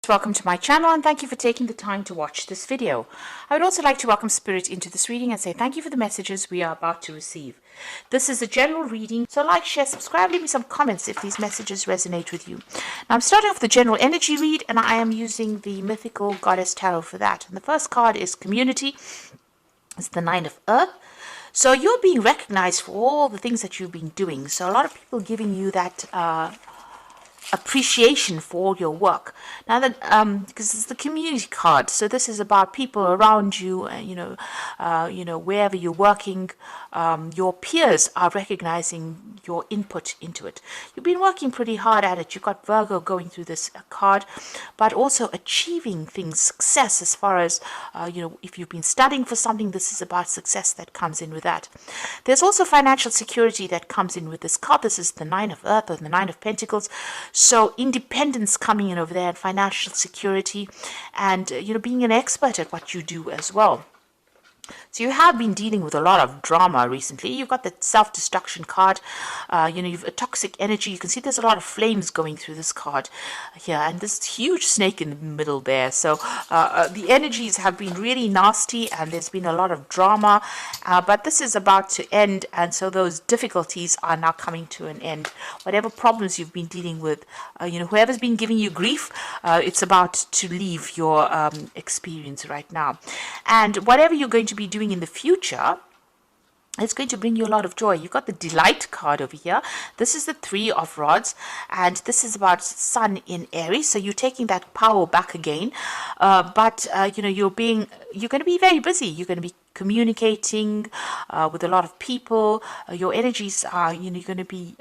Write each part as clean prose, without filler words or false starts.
Welcome to my channel and thank you for taking the time to watch this video. I would also like to welcome Spirit into this reading and say thank you for the messages we are about to receive. This is a general reading, so like, share, subscribe, leave me some comments if these messages resonate with you. Now I'm starting off the general energy read and I am using the Mythical Goddess Tarot for that. And the first card is Community. It's the Nine of Earth. So you're being recognized for all the things that you've been doing. So a lot of people giving you that appreciation for all your work. Now that because it's the community card, so this is about people around you, wherever you're working, your peers are recognizing your input into it. You've been working pretty hard at it. You've got Virgo going through this card, but also achieving things, success as far as if you've been studying for something, this is about success that comes in with that. There's also financial security that comes in with this card. This is the Nine of Earth or the Nine of Pentacles. So independence coming in over there, and financial security, and being an expert at what you do as well. So you have been dealing with a lot of drama recently. You've got the self-destruction card. You've a toxic energy. You can see there's a lot of flames going through this card here, and this huge snake in the middle there. So the energies have been really nasty, and there's been a lot of drama. But this is about to end, and so those difficulties are now coming to an end. Whatever problems you've been dealing with, whoever's been giving you grief, it's about to leave your experience right now. And whatever you're going to be doing in the future, it's going to bring you a lot of joy. You've got the Delight card over here. This is the Three of Rods, and this is about Sun in Aries. So you're taking that power back again, but you're going to be very busy. You're going to be communicating with a lot of people. Your energies are, you're going to be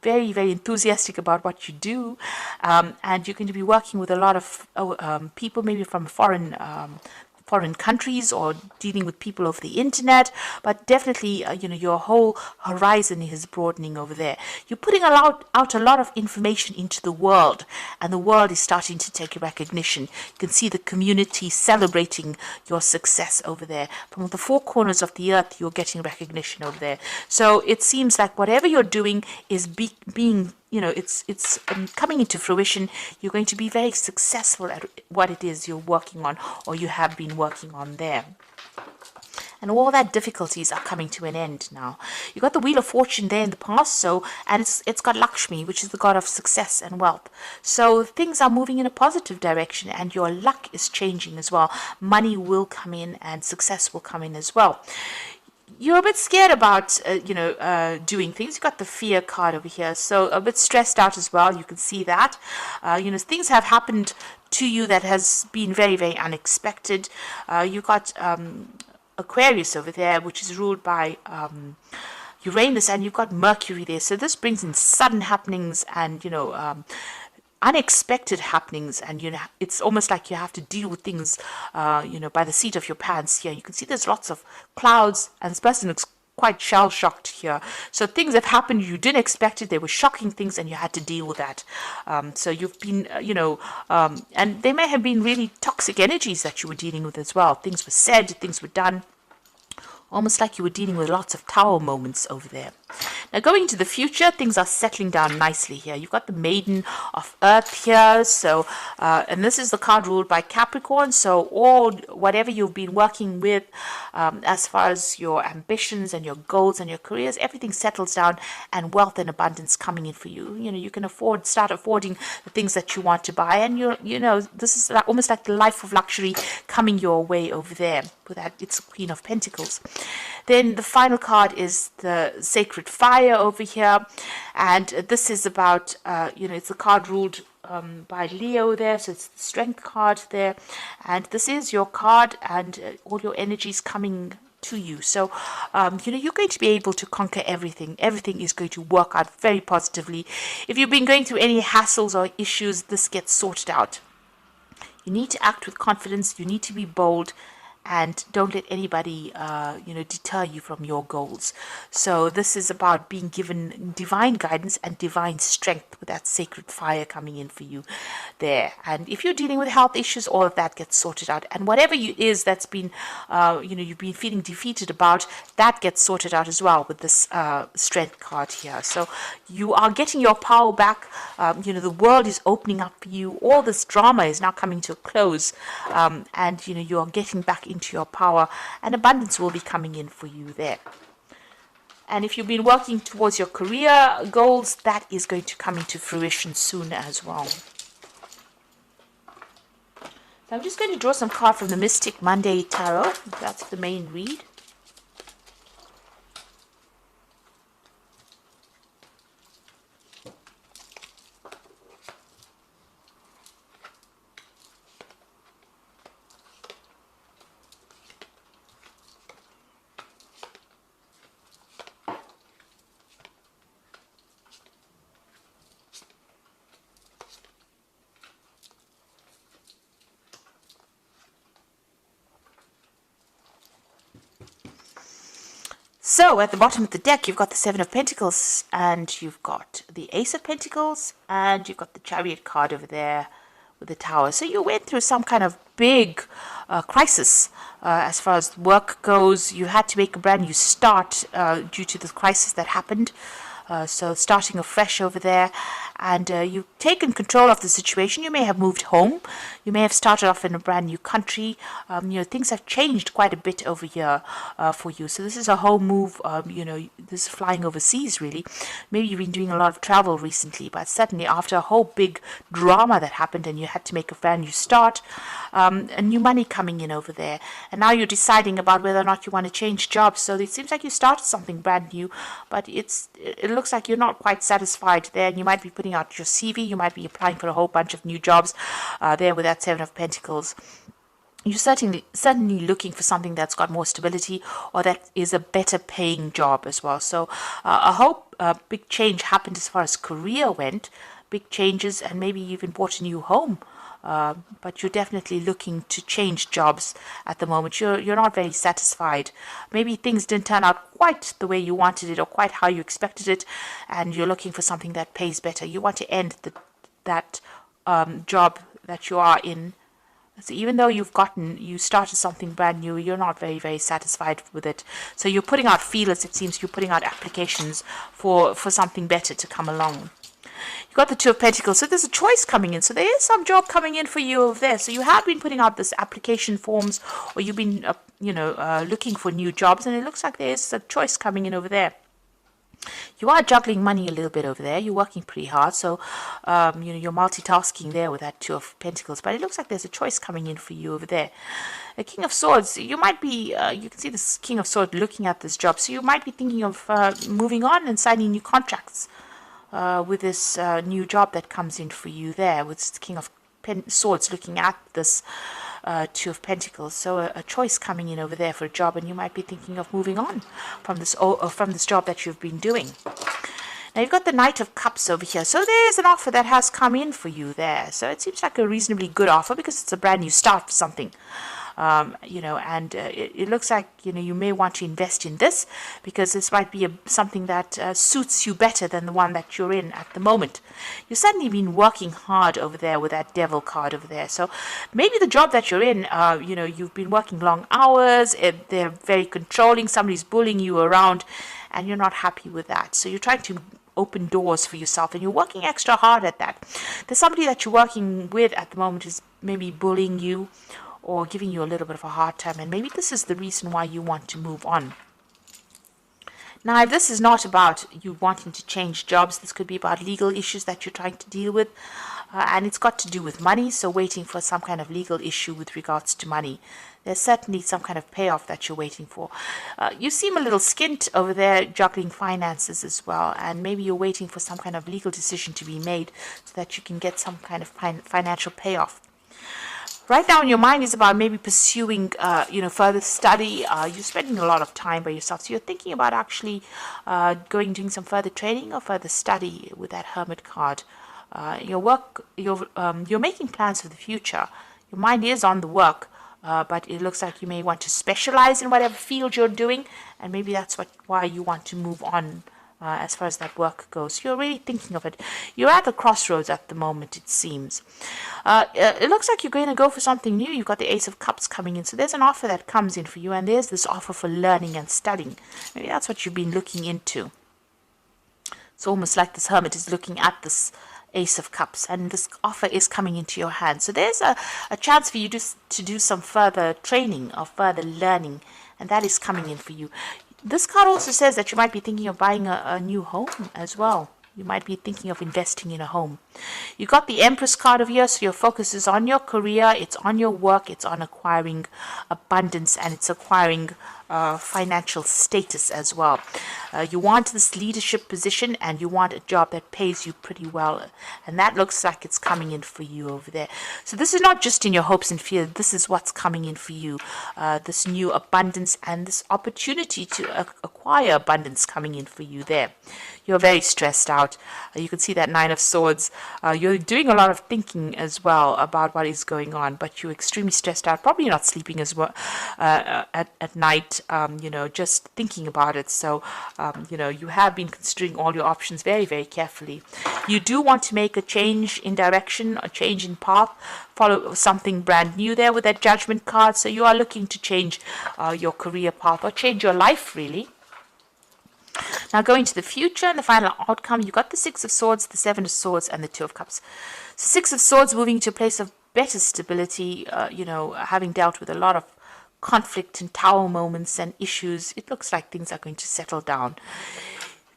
very, very enthusiastic about what you do, and you're going to be working with a lot of people, maybe from foreign countries, or dealing with people over the internet, but definitely your whole horizon is broadening over there. You're putting out a lot of information into the world, and the world is starting to take recognition. You can see the community celebrating your success over there. From the four corners of the earth, you're getting recognition over there. So it seems like whatever you're doing is being it's coming into fruition. You're going to be very successful at what it is you're working on, or you have been working on there. And all that difficulties are coming to an end now. You got the Wheel of Fortune there in the past, and it's got Lakshmi, which is the god of success and wealth. So things are moving in a positive direction, and your luck is changing as well. Money will come in, and success will come in as well. You're a bit scared about, doing things. You've got the Fear card over here, so a bit stressed out as well. You can see that. Things have happened to you that has been very, very unexpected. You've got Aquarius over there, which is ruled by Uranus, and you've got Mercury there. So this brings in sudden happenings and, unexpected happenings, and it's almost like you have to deal with things by the seat of your pants here. You can see there's lots of clouds, and this person looks quite shell-shocked here. So things have happened, you didn't expect it, they were shocking things, and you had to deal with that. So you've been and they may have been really toxic energies that you were dealing with as well. Things were said, things were done, almost like you were dealing with lots of tower moments over there. Now going into the future, things are settling down nicely here. You've got the Maiden of Earth here, so and this is the card ruled by Capricorn. So whatever you've been working with, as far as your ambitions and your goals and your careers, everything settles down, and wealth and abundance coming in for you. You can start affording the things that you want to buy, and this is almost like the life of luxury coming your way over there. With that, it's Queen of Pentacles. Then the final card is the Sacred Fire over here, and this is about it's a card ruled by Leo there, so it's the Strength card there, and this is your card, and all your energies coming to you. So you're going to be able to conquer everything. Everything is going to work out very positively. If you've been going through any hassles or issues, this gets sorted out. You need to act with confidence. You need to be bold, and don't let anybody, deter you from your goals. So this is about being given divine guidance and divine strength with that sacred fire coming in for you there. And if you're dealing with health issues, all of that gets sorted out. And whatever you is that's been, you've been feeling defeated about, that gets sorted out as well with this strength card here. So you are getting your power back. The world is opening up for you. All this drama is now coming to a close, and you are getting back into your power, and abundance will be coming in for you there. And if you've been working towards your career goals, that is going to come into fruition soon as well. So I'm just going to draw some cards from the Mystic Monday Tarot. That's the main read. So at the bottom of the deck, you've got the Seven of Pentacles, and you've got the Ace of Pentacles, and you've got the Chariot card over there with the Tower. So you went through some kind of big crisis as far as work goes. You had to make a brand new start due to the crisis that happened. So starting afresh over there, and you've taken control of the situation. You may have moved home. You may have started off in a brand new country. Things have changed quite a bit over here for you. So this is a home move. This is flying overseas, really. Maybe you've been doing a lot of travel recently, but certainly after a whole big drama that happened and you had to make a brand new start, a new money coming in over there. And now you're deciding about whether or not you want to change jobs. So it seems like you started something brand new, but it looks like you're not quite satisfied there, and you might be putting out your CV. You might be applying for a whole bunch of new jobs there with that Seven of Pentacles. You're certainly looking for something that's got more stability, or that is a better paying job as well. So I hope a big change happened as far as career went, big changes, and maybe you even bought a new home. But you're definitely looking to change jobs at the moment. You're not very satisfied. Maybe things didn't turn out quite the way you wanted it or quite how you expected it, and you're looking for something that pays better. You want to end that job that you are in. So even though you started something brand new, you're not very, very satisfied with it. So you're putting out feelers, it seems. You're putting out applications for something better to come along. You've got the Two of Pentacles, so there's a choice coming in. So there is some job coming in for you over there. So you have been putting out this application forms, or you've been, looking for new jobs, and it looks like there's a choice coming in over there. You are juggling money a little bit over there. You're working pretty hard, so you're multitasking there with that Two of Pentacles. But it looks like there's a choice coming in for you over there. The King of Swords, you might be, you can see this King of Swords looking at this job. So you might be thinking of moving on and signing new contracts with this new job that comes in for you there, with the King of Swords looking at this Two of Pentacles. So a choice coming in over there for a job, and you might be thinking of moving on from this job that you've been doing. Now you've got the Knight of Cups over here. So there's an offer that has come in for you there. So it seems like a reasonably good offer because it's a brand new start for something. It looks like, you may want to invest in this because this might be something that suits you better than the one that you're in at the moment. You've certainly been working hard over there with that Devil card over there. So maybe the job that you're in, you've been working long hours, they're very controlling, somebody's bullying you around, and you're not happy with that. So you're trying to open doors for yourself, and you're working extra hard at that. There's somebody that you're working with at the moment is maybe bullying you or giving you a little bit of a hard time, and maybe this is the reason why you want to move on. Now, if this is not about you wanting to change jobs, this could be about legal issues that you're trying to deal with, and it's got to do with money, so waiting for some kind of legal issue with regards to money. There's certainly some kind of payoff that you're waiting for. You seem a little skint over there juggling finances as well, and maybe you're waiting for some kind of legal decision to be made so that you can get some kind of financial payoff. Right now in your mind is about maybe pursuing, further study. You're spending a lot of time by yourself. So you're thinking about actually doing some further training or further study with that Hermit card. You're making plans for the future. Your mind is on the work. but it looks like you may want to specialize in whatever field you're doing, and maybe that's why you want to move on as far as that work goes. You're really thinking of it. You're at the crossroads at the moment, it seems. It looks like you're going to go for something new. You've got the Ace of Cups coming in. So there's an offer that comes in for you, and there's this offer for learning and studying. Maybe that's what you've been looking into. It's almost like this hermit is looking at this Ace of Cups, and this offer is coming into your hand. So there's a chance for you to do some further training or further learning, and that is coming in for you. This card also says that you might be thinking of buying a new home as well. You might be thinking of investing in a home. You got the Empress card of here, so your focus is on your career, it's on your work, it's on acquiring abundance, and it's acquiring financial status as well. You want this leadership position, and you want a job that pays you pretty well, and that looks like it's coming in for you over there. So this is not just in your hopes and fears, this is what's coming in for you. This new abundance and this opportunity to acquire abundance coming in for you there. You're very stressed out. You can see that Nine of Swords. You're doing a lot of thinking as well about what is going on, but you're extremely stressed out, probably not sleeping as well at night, just thinking about it. So, you have been considering all your options very, very carefully. You do want to make a change in direction, a change in path, follow something brand new there with that Judgment card. So you are looking to change your career path or change your life, really. Now going to the future and the final outcome, you got the Six of Swords, the Seven of Swords, and the Two of Cups. So Six of Swords moving to a place of better stability, having dealt with a lot of conflict and tower moments and issues. It looks like things are going to settle down.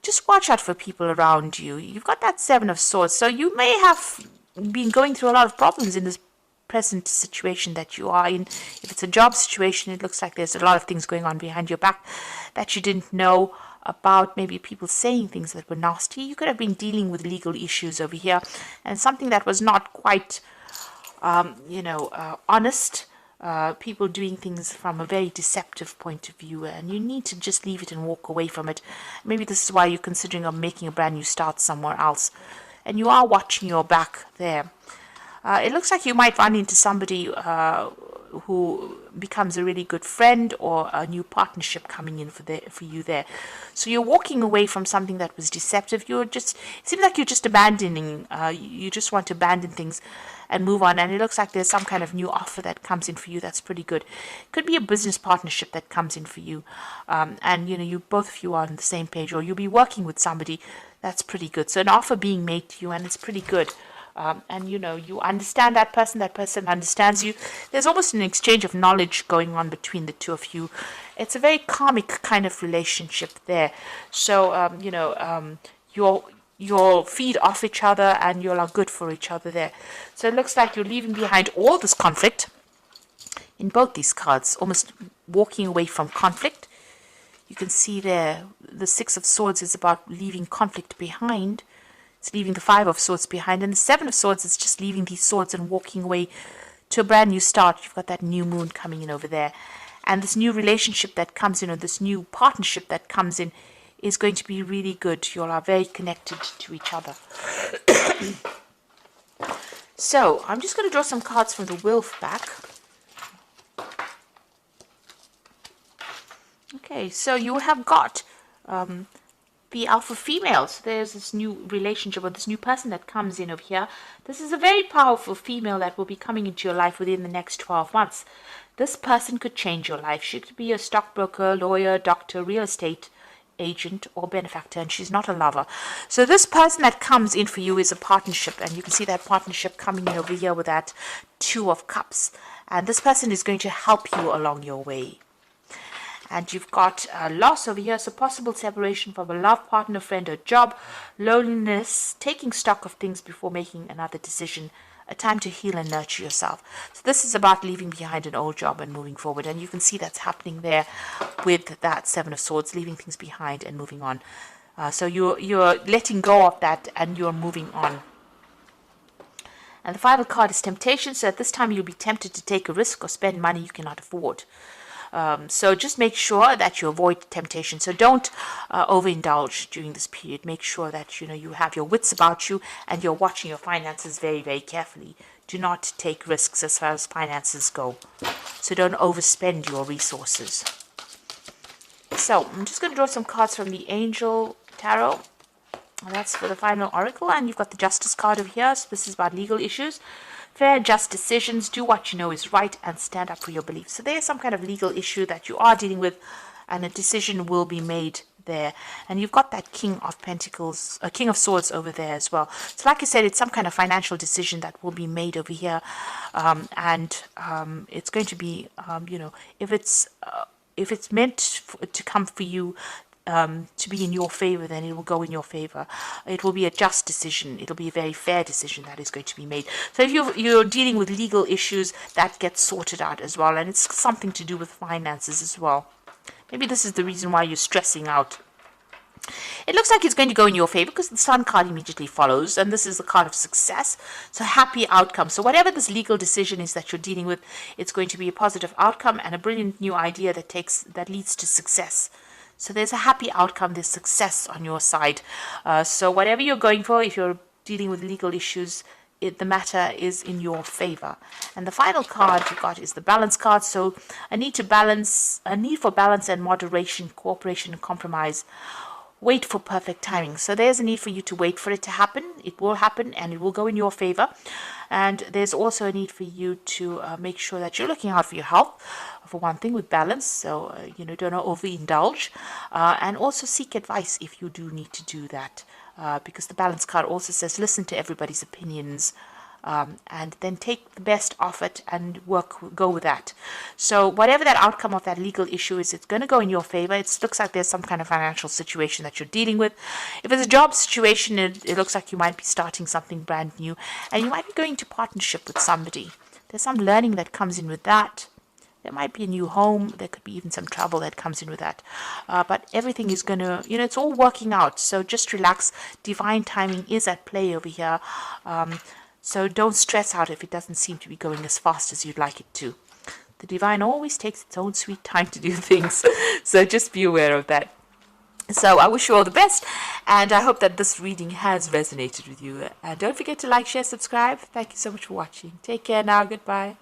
Just watch out for people around you. You've got that Seven of Swords, so you may have been going through a lot of problems in this present situation that you are in. If it's a job situation, it looks like there's a lot of things going on behind your back that you didn't know about, maybe people saying things that were nasty. You could have been dealing with legal issues over here, and something that was not quite, honest. People doing things from a very deceptive point of view, and you need to just leave it and walk away from it. Maybe this is why you're considering of making a brand new start somewhere else, and you are watching your back there. It looks like you might run into somebody who becomes a really good friend, or a new partnership coming in for you there. So you're walking away from something that was deceptive. It seems like you're just abandoning, you just want to abandon things and move on, and it looks like there's some kind of new offer that comes in for you that's pretty good. Could be a business partnership that comes in for you, and you both of you are on the same page, or you'll be working with somebody that's pretty good. So an offer being made to you, and it's pretty good. And you understand that person understands you. There's almost an exchange of knowledge going on between the two of you. It's a very karmic kind of relationship there. So you'll feed off each other, and you'll are good for each other there. So it looks like you're leaving behind all this conflict in both these cards, almost walking away from conflict. You can see there the Six of Swords is about leaving conflict behind. It's leaving the Five of Swords behind, and the Seven of Swords is just leaving these swords and walking away to a brand new start. You've got that new moon coming in over there, and this new relationship that comes in, or this new partnership that comes in, is going to be really good. You all are very connected to each other. So I'm just going to draw some cards from the Wolf back. Okay, so you have got the alpha females. There's this new relationship, or this new person that comes in over here. This is a very powerful female that will be coming into your life within the next 12 months. This person could change your life. She could be a stockbroker, lawyer, doctor, real estate agent, or benefactor, and she's not a lover. So this person that comes in for you is a partnership, and you can see that partnership coming in over here with that Two of Cups, and this person is going to help you along your way. And you've got loss over here, so possible separation from a love partner, friend, or job, loneliness, taking stock of things before making another decision, a time to heal and nurture yourself. So this is about leaving behind an old job and moving forward, and you can see that's happening there with that Seven of Swords, leaving things behind and moving on. So you're letting go of that, and you're moving on. And the final card is temptation, so at this time you'll be tempted to take a risk or spend money you cannot afford. So just make sure that you avoid temptation. So don't overindulge during this period. Make sure that you have your wits about you, and you're watching your finances very, very carefully. Do not take risks as far as finances go. So don't overspend your resources. So I'm just going to draw some cards from the Angel Tarot. That's for the final oracle. And you've got the Justice card over here. So this is about legal issues. Fair, just decisions. Do what you know is right and stand up for your beliefs. So there's some kind of legal issue that you are dealing with, and a decision will be made there. And you've got that King of Pentacles, King of Swords over there as well. So like I said, it's some kind of financial decision that will be made over here. It's going to be, if it's meant to come for you, to be in your favor, then it will go in your favor. It will be a just decision. It'll be a very fair decision that is going to be made. So if you're dealing with legal issues, that gets sorted out as well. And it's something to do with finances as well. Maybe this is the reason why you're stressing out. It looks like it's going to go in your favor because the Sun card immediately follows, and this is the card of success. So happy outcome. So whatever this legal decision is that you're dealing with, it's going to be a positive outcome and a brilliant new idea that leads to success. So there's a happy outcome, there's success on your side. So whatever you're going for, if you're dealing with legal issues, the matter is in your favor. And the final card you got is the Balance card. So a need for balance and moderation, cooperation and compromise. Wait for perfect timing. So there's a need for you to wait for it to happen. It will happen and it will go in your favor. And there's also a need for you to make sure that you're looking out for your health, for one thing, with balance. So, don't overindulge. And also seek advice if you do need to do that. Because the Balance card also says listen to everybody's opinions. And then take the best of it and go with that. So whatever that outcome of that legal issue is, it's going to go in your favor. It looks like there's some kind of financial situation that you're dealing with. If it's a job situation, it looks like you might be starting something brand new, and you might be going to partnership with somebody. There's some learning that comes in with that. There might be a new home. There could be even some travel that comes in with that. But everything is going to, it's all working out. So just relax. Divine timing is at play over here. So don't stress out if it doesn't seem to be going as fast as you'd like it to. The divine always takes its own sweet time to do things. So just be aware of that. So I wish you all the best. And I hope that this reading has resonated with you. And don't forget to like, share, subscribe. Thank you so much for watching. Take care now. Goodbye.